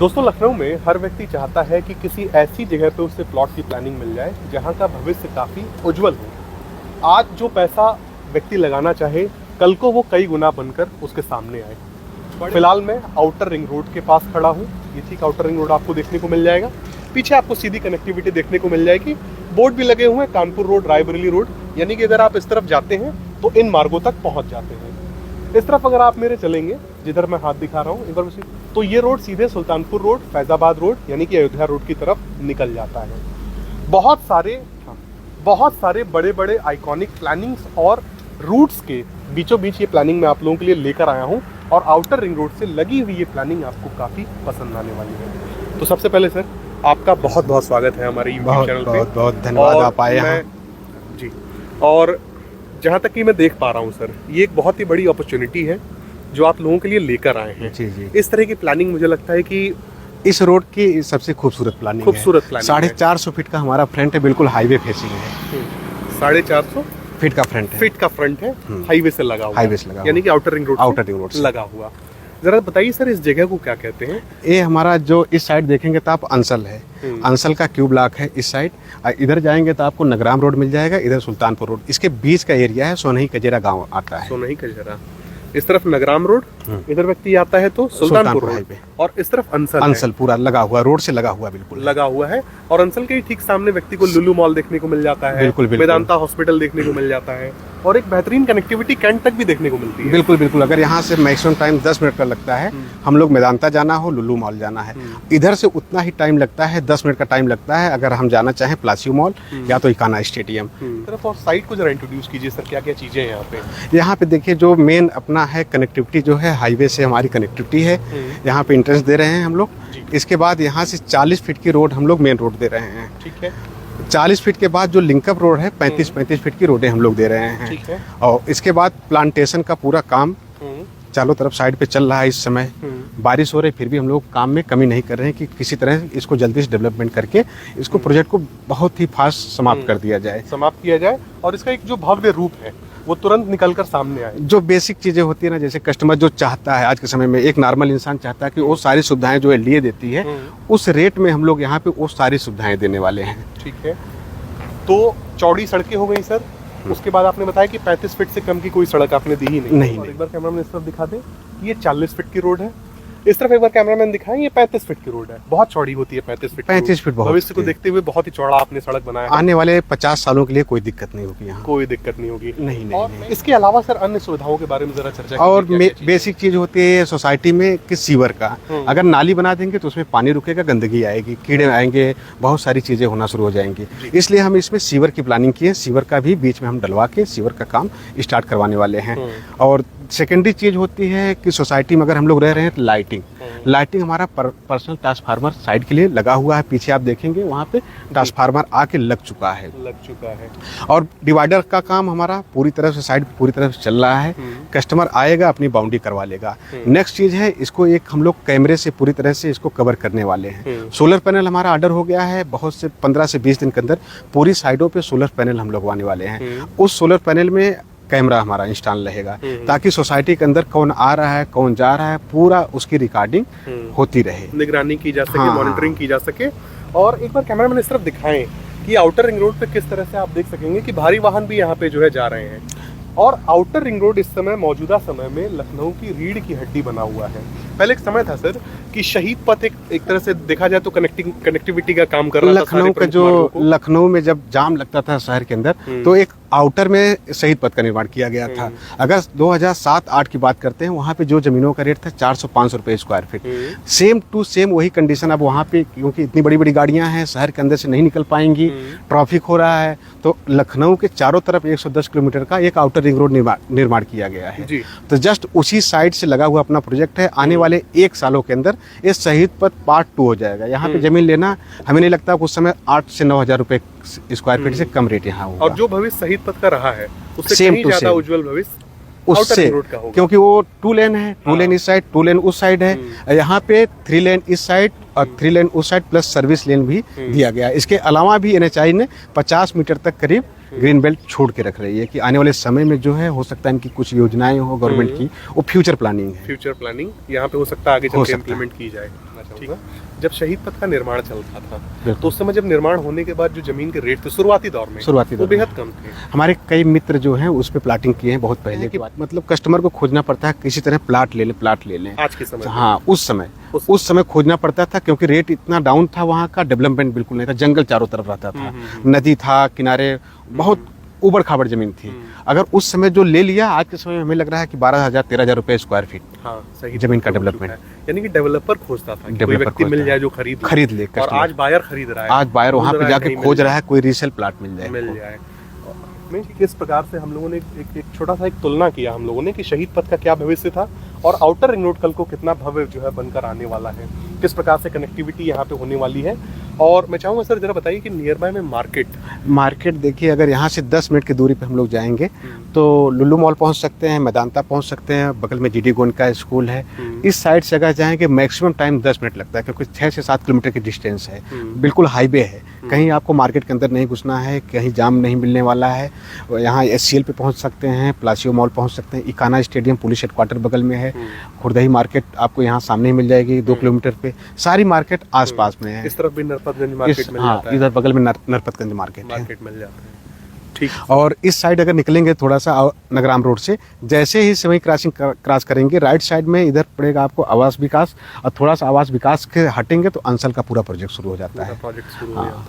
दोस्तों, लखनऊ में हर व्यक्ति चाहता है कि किसी ऐसी जगह पे उसे प्लॉट की प्लानिंग मिल जाए जहां का भविष्य काफ़ी उज्जवल हो। आज जो पैसा व्यक्ति लगाना चाहे, कल को वो कई गुना बनकर उसके सामने आए। फिलहाल मैं आउटर रिंग रोड के पास खड़ा हूँ। ये ठीक आउटर रिंग रोड आपको देखने को मिल जाएगा। पीछे आपको सीधी कनेक्टिविटी देखने को मिल जाएगी। बोर्ड भी लगे हुए हैं, कानपुर रोड, रायबरेली रोड, यानी कि अगर आप इस तरफ जाते हैं तो इन मार्गों तक पहुंच जाते हैं। इस तरफ अगर आप मेरे चलेंगे, जिधर मैं हाथ दिखा रहा हूँ एक बार, तो ये रोड सीधे सुल्तानपुर रोड, फैजाबाद रोड यानी कि अयोध्या रोड की तरफ निकल जाता है। बहुत सारे बड़े बड़े आइकॉनिक प्लानिंग्स और रूट्स के बीचों बीच ये प्लानिंग मैं आप लोगों के लिए लेकर आया हूँ और आउटर रिंग रोड से लगी हुई ये प्लानिंग आपको काफ़ी पसंद आने वाली है। तो सबसे पहले सर, आपका बहुत बहुत स्वागत है हमारे यूट्यूब चैनल पे। बहुत बहुत धन्यवाद आप आए हैं जी। और जहाँ तक कि मैं देख पा रहा हूँ सर, ये एक बहुत ही बड़ी अपॉर्चुनिटी है जो आप लोगों के लिए लेकर आए हैं। जी जी। इस तरह की प्लानिंग मुझे लगता है कि इस रोड की सबसे खूबसूरत प्लानिंग है। 450 फीट का हमारा फ्रंट है, बिल्कुल हाईवे फेसिंग है। 450 फीट का फ्रंट है। फीट का फ्रंट है, हाईवे से लगा हुआ, हाईवे से लगा, यानी कि आउटर रिंग रोड से लगा हुआ। जरा बताइए सर, इस जगह को क्या कहते हैं? ये हमारा जो इस साइड देखेंगे तो आप अंसल है, अंसल का क्यू ब्लॉक है इस साइड। इधर जाएंगे तो आपको नगराम रोड मिल जाएगा, इधर सुल्तानपुर रोड। इसके बीच का एरिया है, सोनही कजेरा गांव आता है। सोनही कजेरा, इस तरफ नगराम रोड, इधर व्यक्ति आता है तो सुल्तानपुर रोड, और इस तरफ अंसल पूरा लगा हुआ, रोड से लगा हुआ, बिल्कुल लगा हुआ है। और अंसल के ठीक सामने व्यक्ति को लुलु मॉल देखने को मिल जाता है, बिल्कुल वेदांता हॉस्पिटल देखने को मिल जाता है, और एक बेहतरीन कनेक्टिविटी कैंट तक भी देखने को मिलती है। बिल्कुल बिल्कुल। अगर यहाँ से मैक्सिमम टाइम 10 मिनट का लगता है, हम लोग मेदांता जाना हो, लुलु मॉल जाना है, इधर से उतना ही टाइम लगता है, 10 मिनट का टाइम लगता है। अगर हम जाना चाहें प्लासियो मॉल या तो इकाना स्टेडियम तरफ। और साइट को जरा इंट्रोड्यूस कीजिए सर, क्या क्या चीजें हैं यहाँ पे? यहाँ पे देखिए, जो मेन अपना है कनेक्टिविटी जो है, हाईवे से हमारी कनेक्टिविटी है। यहाँ पे एंट्रेंस दे रहे हैं हम लोग। इसके बाद यहाँ से 40 फीट की रोड हम लोग मेन रोड दे रहे हैं। ठीक है। 40 फीट के बाद जो लिंकअप रोड है, 35 फीट की रोडें हम लोग दे रहे हैं। ठीक है। और इसके बाद प्लांटेशन का पूरा काम चारों तरफ साइड पे चल रहा है। इस समय बारिश हो रही, फिर भी हम लोग काम में कमी नहीं कर रहे हैं कि किसी तरह इसको जल्दी से डेवलपमेंट करके इसको प्रोजेक्ट को बहुत ही फास्ट समाप्त कर दिया जाए, और इसका एक जो भव्य रूप है वो तुरंत निकलकर सामने आए। जो बेसिक चीजें होती है ना, जैसे कस्टमर जो चाहता है आज के समय में, एक नॉर्मल इंसान चाहता है कि वो सारी सुविधाएं जो एलडीए देती है, उस रेट में हम लोग यहाँ पे वो सारी सुविधाएं देने वाले हैं। ठीक है। तो चौड़ी सड़कें हो गई सर, उसके बाद आपने बताया कि 35 फीट से कम की कोई सड़क आपने दी ही नहीं। एक बार कैमरामैन इस तरफ दिखा दे, ये 40 फीट की रोड है। इस तरफ एक बार कैमरामैन दिखाएं, ये 35 फीट की रोड है। बहुत चौड़ी होती है 35 फीट। 35 फीट भविष्य को देखते हुए बहुत ही चौड़ा आपने सड़क बनाया है। आने वाले 50 सालों के लिए कोई दिक्कत नहीं होगी यहाँ, कोई दिक्कत नहीं होगी। नहीं। और इसके अलावा सर अन्य सुविधाओं के बारे में जरा चर्चा कीजिए। और बेसिक चीज होती है सोसाइटी में कि सीवर का, अगर नाली बना देंगे तो उसमें पानी रुकेगा, गंदगी आएगी, कीड़े आएंगे, बहुत सारी चीजें होना शुरू हो जाएंगी। इसलिए हम इसमें सीवर की प्लानिंग की है। सीवर का भी बीच में हम डलवा के सीवर का काम स्टार्ट करवाने वाले हैं। और सेकेंडरी चीज होती है कि सोसाइटी में अगर हम लोग रह रहे हैं तो लाइटिंग हमारा पर्सनल ट्रांसफार्मर साइड के लिए लगा हुआ है। पीछे आप देखेंगे वहाँ पे ट्रांसफार्मर आके लग चुका है। और डिवाइडर का काम हमारा पूरी तरह से साइड पूरी तरह से चल रहा है। कस्टमर आएगा, अपनी बाउंड्री करवा लेगा। नेक्स्ट चीज है, इसको एक हम लोग कैमरे से पूरी तरह से इसको कवर करने वाले हैं। सोलर पैनल हमारा ऑर्डर हो गया है, बहुत से 15 से 20 दिन के अंदर पूरी साइडों पे सोलर पैनल हम लगवाने वाले हैं। उस सोलर पैनल में कैमरा हमारा इंस्टॉल रहेगा, ताकि सोसाइटी के अंदर कौन आ रहा है, कौन जा रहा है, पूरा उसकी रिकॉर्डिंग होती रहे, निगरानी की जा सके, मॉनिटरिंग की जा सके। और एक बार कैमरामैन इस तरफ दिखाएं कि आउटर रिंग रोड पे किस तरह से आप देख सकेंगे कि भारी वाहन भी यहाँ पे जो है जा रहे हैं। और आउटर रिंग रोड इस समय, मौजूदा समय में लखनऊ की रीढ़ की हड्डी बना हुआ है। पहले एक समय था सर कि शहीद पथ एक तरह से देखा जाए तो कनेक्टिविटी का काम कर रहा था। लखनऊ का जो लखनऊ में जब जाम लगता था शहर के अंदर, तो एक आउटर में शहीद पथ का निर्माण किया गया था। अगर 2007-8 की बात करते हैं, वहाँ पे जो जमीनों का रेट था 400-500 रुपए square feet, same to same वही कंडीशन अब वहाँ पे, क्योंकि इतनी बड़ी बड़ी गाड़ियाँ हैं, शहर के अंदर से नहीं निकल पाएंगी, ट्रैफिक हो रहा है, तो लखनऊ के चारों तरफ 110 किलोमीटर का एक आउटर रिंग रोड निर्माण किया गया है। तो जस्ट उसी साइड से लगा हुआ अपना प्रोजेक्ट है। आने वाले 1 सालों के अंदर ये शहीद पथ पार्ट 2 हो जाएगा। यहाँ पे जमीन लेना हमें नहीं लगता उस समय 8 से 9 हज़ार रुपए स्क्वायर फीट से कम रेट यहाँ होगा। और जो भविष्य शहीद पथ का रहा है उससे कहीं ज्यादा उज्जवल भविष्य उससे, क्योंकि वो 2 लेन है, 2 लेन इस साइड, 2 लेन उस साइड है। यहाँ पे 3 लेन इस साइड और 3 लेन उस साइड प्लस सर्विस लेन भी दिया गया है। इसके अलावा भी NHAI ने 50 मीटर तक करीब ग्रीन बेल्ट छोड़ के रख रही है कि आने वाले समय में जो है हो सकता है इनकी कुछ योजनाएं हो गवर्नमेंट की, वो फ्यूचर प्लानिंग है। फ्यूचर प्लानिंग यहाँ पे हो सकता है आगे हो चल के सकता है। इम्प्लीमेंट की जाए। ठीक है। जब शहीद पथ का निर्माण चल रहा था तो उस समय जब निर्माण होने के बाद जो जमीन के रेट थे शुरुआती दौर में वो बेहद कम थे। हमारे कई मित्र जो हैं उस पे प्लाटिंग किए हैं बहुत पहले की बात, मतलब कस्टमर को खोजना पड़ता है किसी तरह प्लाट ले लें। आज के समय हाँ, उस समय खोजना पड़ता था क्योंकि रेट इतना डाउन था, वहाँ का डेवलपमेंट बिल्कुल नहीं था, जंगल चारों तरफ रहता था, नदी था किनारे, बहुत उबड़ खाबड़ जमीन थी। अगर उस समय जो ले लिया, आज के समय में हमें लग रहा है कि 12,000-13,000 रुपए स्क्वायर फीट हाँ, सही जमीन का डेवलपमेंट, यानी कि डेवलपर खोजता था कि कोई व्यक्ति मिल जाए जो खरीद ले। और आज बायर खरीद रहा है, आज बायर वहाँ पे जाके खोज रहा है कोई रीसेल प्लाट मिल जाए। किस प्रकार से हम लोगों ने एक छोटा सा एक तुलना किया हम लोगों ने कि शहीद पथ का क्या भविष्य था और आउटर रिंग रोड कल को कितना भव्य जो है बनकर आने वाला है, किस प्रकार से कनेक्टिविटी यहाँ पे होने वाली है। और मैं चाहूँगा सर जरा बताइए कि नियर बाय में मार्केट देखिए, अगर यहाँ से 10 मिनट की दूरी पे हम लोग जाएंगे तो लुल्लू मॉल पहुँच सकते हैं, मैदानता पहुँच सकते हैं, बगल में जीडी गोंड का स्कूल है। इस साइड से अगर जाएंगे मैक्सिमम टाइम 10 मिनट लगता है क्योंकि 6 से 7 किलोमीटर की डिस्टेंस है, बिल्कुल हाईवे है, कहीं आपको मार्केट के अंदर नहीं घुसना है, कहीं जाम नहीं मिलने वाला है। यहाँ SCL पे पहुँच सकते हैं, प्लासियो मॉल पहुँच सकते हैं, इकाना स्टेडियम पुलिस हेडक्वार्टर बगल में है, खुर्दही मार्केट आपको यहाँ सामने ही मिल जाएगी 2 किलोमीटर पे, सारी मार्केट आसपास में है। इस तरफ भी नरपतगंज मार्केट मिल जाता है, इधर बगल में नरपतगंज मार्केट मिल जाता है। ठीक। और इस साइड अगर निकलेंगे थोड़ा सा नगराम रोड से, जैसे ही सिवई क्रॉसिंग क्रॉस करेंगे राइट साइड में इधर पड़ेगा आपको आवास विकास, और थोड़ा सा आवास विकास के हटेंगे तो अंसल का पूरा प्रोजेक्ट शुरू हो जाता है।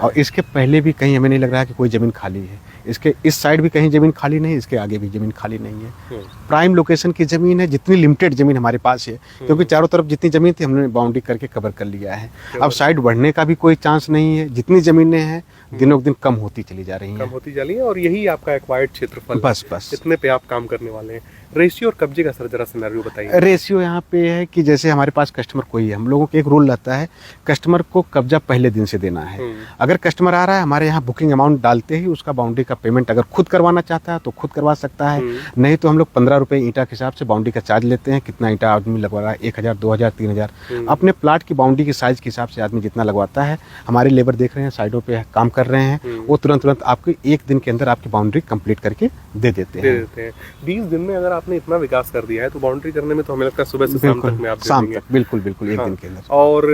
और इसके पहले भी कहीं हमें नहीं लग रहा है कि कोई जमीन खाली है, इसके इस साइड भी कहीं जमीन खाली नहीं, इसके आगे भी जमीन खाली नहीं है। प्राइम लोकेशन की जमीन है, जितनी लिमिटेड जमीन हमारे पास है क्योंकि चारों तरफ जितनी जमीन थी हमने बाउंड्री करके कवर कर लिया है। अब साइड बढ़ने का भी कोई चांस नहीं है, जितनी जमीनें हैं दिनों दिन कम होती चली जा रही हैं, और यही आपका एक्वायर्ड क्षेत्रफल, बस इतने पे आप काम करने वाले हैं। रेशियो और कब्जे का सर जरा सिनेरियो बताइए। रेशियो यहाँ पे है कि जैसे हमारे पास कस्टमर कोई है, हम लोगों के एक रूल रहता है कस्टमर को कब्जा पहले दिन से देना है। अगर कस्टमर आ रहा है हमारे यहाँ बुकिंग अमाउंट डालते ही उसका बाउंड्री का पेमेंट अगर खुद करवाना चाहता है तो खुद करवा सकता है, नहीं तो हम लोग 15 रुपये ईंटा के हिसाब से बाउंड्री का चार्ज लेते हैं। कितना ईंटा आदमी लगवा रहा है, 1,000, 2,000, 3,000, अपने प्लाट की बाउंड्री के साइज के हिसाब से आदमी जितना लगवाता है। हमारे लेबर देख रहे हैं साइडों पे काम कर रहे हैं, वो तुरंत आपको 1 दिन के अंदर आपकी बाउंड्री कंप्लीट करके दे देते हैं। 20 दिन में अगर आपने इतना विकास कर दिया है तो बाउंड्री करने में तो हमें लगता है सुबह से शाम तक में आप शाम तक बिल्कुल 1 दिन के अंदर। और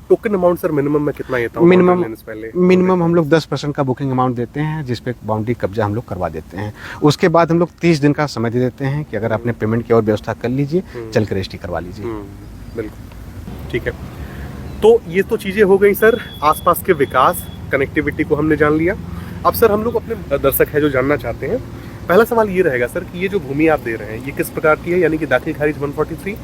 टोकन अमाउंट सर मिनिमम में कितना लेता हूं? मिनिमम हम लोग 10% का बुकिंग अमाउंट देते हैं जिसपे बाउंड्री कब्जा हम लोग करवा देते हैं। उसके बाद हम लोग 30 दिन का समय दे देते हैं कि अगर आपने पेमेंट की और व्यवस्था कर लीजिए, चल कर रजिस्ट्री करवा लीजिए। बिल्कुल ठीक है। तो ये तो चीजें हो गई सर, आसपास के विकास, कनेक्टिविटी को हमने जान लिया। अब सर हम लोग अपने दर्शक है जो जानना चाहते हैं, पहला सवाल ये रहेगा सर कि ये जो भूमि आप दे रहे हैं ये किस प्रकार की है, यानी कि दाखिल खारिज 143?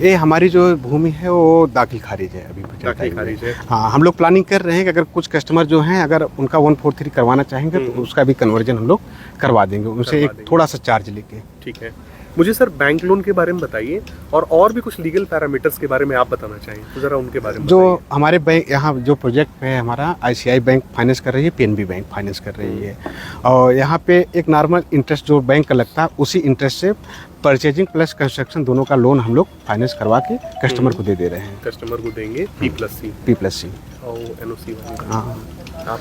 ये हमारी जो भूमि है वो दाखिल खारिज है, अभी दाखिल खारिज है। हाँ, हम लोग प्लानिंग कर रहे हैं कि अगर कुछ कस्टमर जो हैं अगर उनका 143 करवाना चाहेंगे तो उसका भी कन्वर्जन हम लोग करवा देंगे, उनसे एक थोड़ा सा चार्ज लेके। ठीक है। मुझे सर बैंक लोन के बारे में बताइए और भी कुछ लीगल पैरामीटर्स के बारे में आप बताना चाहिए तो जरा उनके बारे में जो हमारे बैंक यहाँ जो प्रोजेक्ट है हमारा ICI बैंक फाइनेंस कर रही है, PNB बैंक फाइनेंस कर रही है, और यहाँ पे एक नॉर्मल इंटरेस्ट जो बैंक का लगता है उसी इंटरेस्ट से परचेजिंग प्लस कंस्ट्रक्शन दोनों का लोन हम लोग फाइनेंस करवा के कस्टमर को दे दे रहे हैं। कस्टमर को देंगे P+C और NOC। हाँ,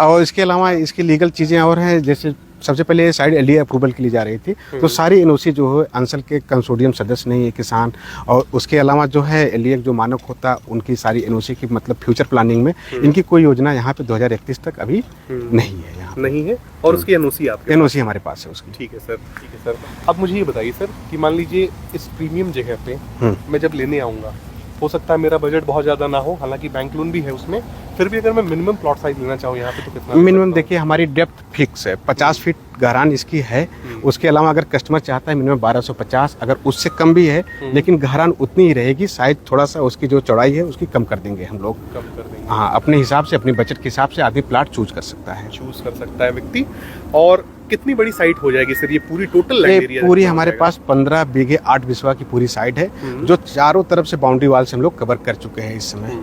और इसके अलावा इसकी लीगल चीज़ें और हैं, जैसे सबसे पहले साइड LEA अप्रूवल के लिए जा रही थी तो सारी NOC जो है अंसल के कंसोर्टियम सदस्य नहीं है किसान, और उसके अलावा जो है LEA जो मानक होता उनकी सारी NOC की मतलब फ्यूचर प्लानिंग में इनकी कोई योजना यहाँ पे 2031 तक अभी नहीं है, यहाँ नहीं है। और उसकी NOC आपके NOC हमारे पास है उसकी। ठीक है सर, ठीक है सर। अब मुझे ये बताइए सर कि मान लीजिए इस प्रीमियम जगह पे मैं जब लेने आऊँगा, हो सकता है मेरा बजट बहुत ज़्यादा ना हो, हालांकि बैंक लोन भी है उसमें, फिर भी अगर मैं मिनिमम प्लॉट साइज लेना चाहूँ यहाँ पे तो कितना मिनिमम? देखिए हमारी डेप्थ फिक्स है, 50 फीट गहरान इसकी है। उसके अलावा अगर कस्टमर चाहता है मिनिमम 1250, अगर उससे कम भी है लेकिन गहरान उतनी ही रहेगी, साइज थोड़ा सा उसकी जो चौड़ाई है उसकी कम कर देंगे हम लोग। कम कर देंगे, हाँ, अपने हिसाब से अपने बजट के हिसाब से आदमी प्लाट चूज कर सकता है व्यक्ति। और कितनी बड़ी साइट हो जाएगी सर ये पूरी टोटल लैंड एरिया? पूरी हमारे पास 15 बीघे 8 बिस्वा की पूरी साइट है जो चारों तरफ से बाउंड्री वाल से हम लोग कवर कर चुके हैं इस समय।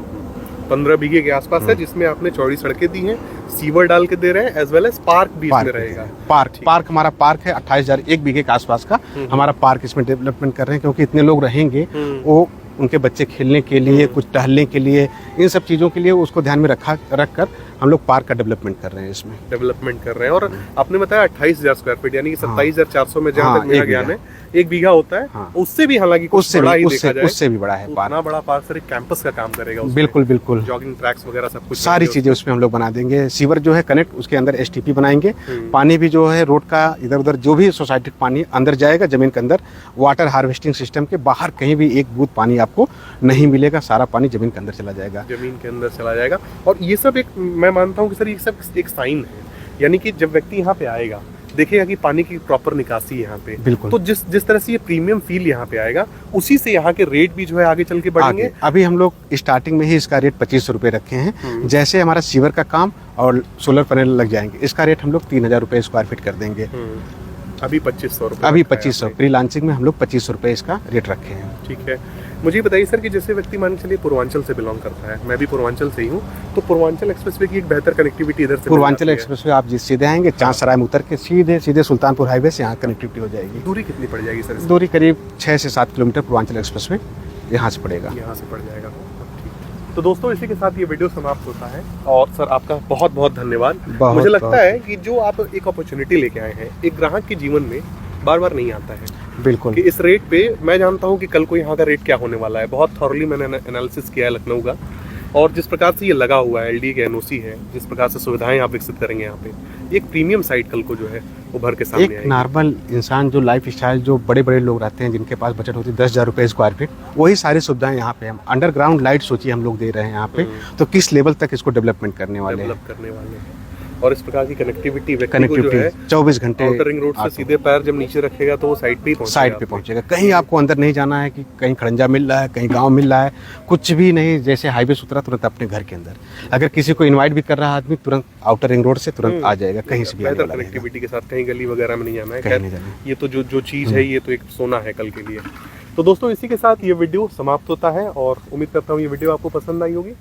15 बीघे के आसपास है, जिसमें आपने चौड़ी सड़कें दी हैं, सीवर डाल के दे रहे हैं, एज वेल एज पार्क भी इसमें रहेगा। पार्क हमारा पार्क है 28,000 1 बीघे के आसपास का हमारा पार्क इसमें डेवलपमेंट कर रहे हैं, क्योंकि इतने लोग रहेंगे वो उनके बच्चे खेलने के लिए, कुछ टहलने के लिए, इन सब चीज़ों के लिए उसको ध्यान में रख कर हम लोग पार्क का डेवलपमेंट कर रहे हैं इसमें। डेवलपमेंट कर रहे हैं। और आपने बताया 28,000 स्क्वायर फीट, यानी कि 27,400 में जहाँ हाँ, तक मेरा एक ज्ञान है 1 बीघा होता है। हाँ। उससे भी हालांकि कुछ उससे बड़ा ही भी देखा जाए, उससे भी बड़ा है पार्क। उतना बड़ा पार्क सर एक कैंपस का काम करेगा उसमें। बिल्कुल बिल्कुल, जॉगिंग ट्रैक्स वगैरह सब कुछ सारी रहेंगे चीजें उसमें हम लोग बना देंगे। सीवर जो है कनेक्ट, उसके अंदर एसटीपी बनाएंगे। पानी भी जो है रोड का इधर उधर जो भी सोसाइटी का पानी अंदर जाएगा जमीन के अंदर, वाटर हार्वेस्टिंग सिस्टम के बाहर कहीं भी एक बूंद पानी आपको नहीं मिलेगा, सारा पानी जमीन के अंदर चला जाएगा। जमीन के अंदर चला जाएगा। और ये सब एक, मैं मानता हूँ कि सर ये सब एक साइन है, यानी कि जब व्यक्ति यहाँ पे आएगा देखेगा कि पानी की प्रॉपर निकासी है यहाँ पे, बिल्कुल। तो जिस तरह से ये प्रीमियम फील यहाँ पे आएगा, उसी से यहाँ के रेट भी जो है आगे चल के बढ़ेंगे। अभी हम लोग स्टार्टिंग में ही इसका रेट 2500 रुपये रखे हैं। जैसे हमारा सीवर का काम और सोलर पैनल लग जाएंगे, इसका रेट हम लोग 3000 रुपये स्क्वायर फीट कर देंगे। अभी 2500 रुपये, अभी 2500 प्री लॉन्चिंग में हम लोग 2500 रुपये इसका रेट रखे हैं। ठीक है। मुझे ये बताइए सर कि जैसे व्यक्ति मान के चलिए पूर्वांचल से बिलोंग करता है, मैं भी पूर्वांचल से ही हूँ, तो पूर्वांचल एक्सप्रेसवे की एक बेहतर कनेक्टिविटी इधर से पूर्वांचल एक्सप्रेसवे आप जिस सीधे आएंगे चांदसराय में उतर के सीधे सुल्तानपुर हाईवे से यहाँ कनेक्टिविटी हो जाएगी। दूरी कितनी पड़ जाएगी सर? दूरी करीब 6 से 7 किलोमीटर पूर्वांचल एक्सप्रेसवे यहाँ से पड़ेगा। यहाँ से पड़ जाएगा। ठीक। तो दोस्तों इसी के साथ ये वीडियो समाप्त होता है, और सर आपका बहुत बहुत धन्यवाद। मुझे लगता है कि जो आप एक अपॉर्चुनिटी लेके आए हैं, एक ग्राहक के जीवन में बार बार नहीं आता है। बिल्कुल, कि इस रेट पे मैं जानता हूँ कि कल को यहाँ का रेट क्या होने वाला है। बहुत थॉरली मैंने एनालिसिस किया है लखनऊ का, और जिस प्रकार से ये लगा हुआ है, एलडी के एनओसी है, जिस प्रकार से सुविधाएं आप विकसित करेंगे यहाँ पे, एक प्रीमियम साइट कल को जो है उभर के सामने एक नॉर्मल इंसान जो लाइफ स्टाइल, जो बड़े बड़े लोग रहते हैं जिनके पास बजट होती है 10,000 रुपये स्क्वायर फीट, वही सारी सुविधाएं यहाँ पे हम अंडरग्राउंड लाइट सोचिए हम लोग दे रहे हैं यहाँ पे, तो किस लेवल तक इसको डेवलपमेंट करने वाले हैं। और इस प्रकार की कनेक्टिविटी व्यक्ति को जो है 24 घंटे आउटर रिंग रोड से सीधे पैर जब नीचे रखेगा तो वो साइड पे पहुंचेगा। कहीं आपको अंदर नहीं जाना है कि कहीं खड़ंजा मिल रहा है, कहीं गांव मिल रहा है, कुछ भी नहीं। जैसे हाईवे से उतरा तुरंत अपने घर के अंदर, अगर किसी को इनवाइट भी कर रहा है आदमी, तुरंत आउटर रिंग रोड से तुरंत आ जाएगा, कहीं से भी आने वाला कनेक्टिविटी के साथ। कहीं गली वगैरह में नहीं जाना है। कहीं नहीं जाना। ये तो जो चीज़ है ये तो एक सोना है कल के लिए। तो दोस्तों इसी के साथ ये वीडियो समाप्त होता है, और उम्मीद करता हूँ ये वीडियो आपको पसंद आई होगी।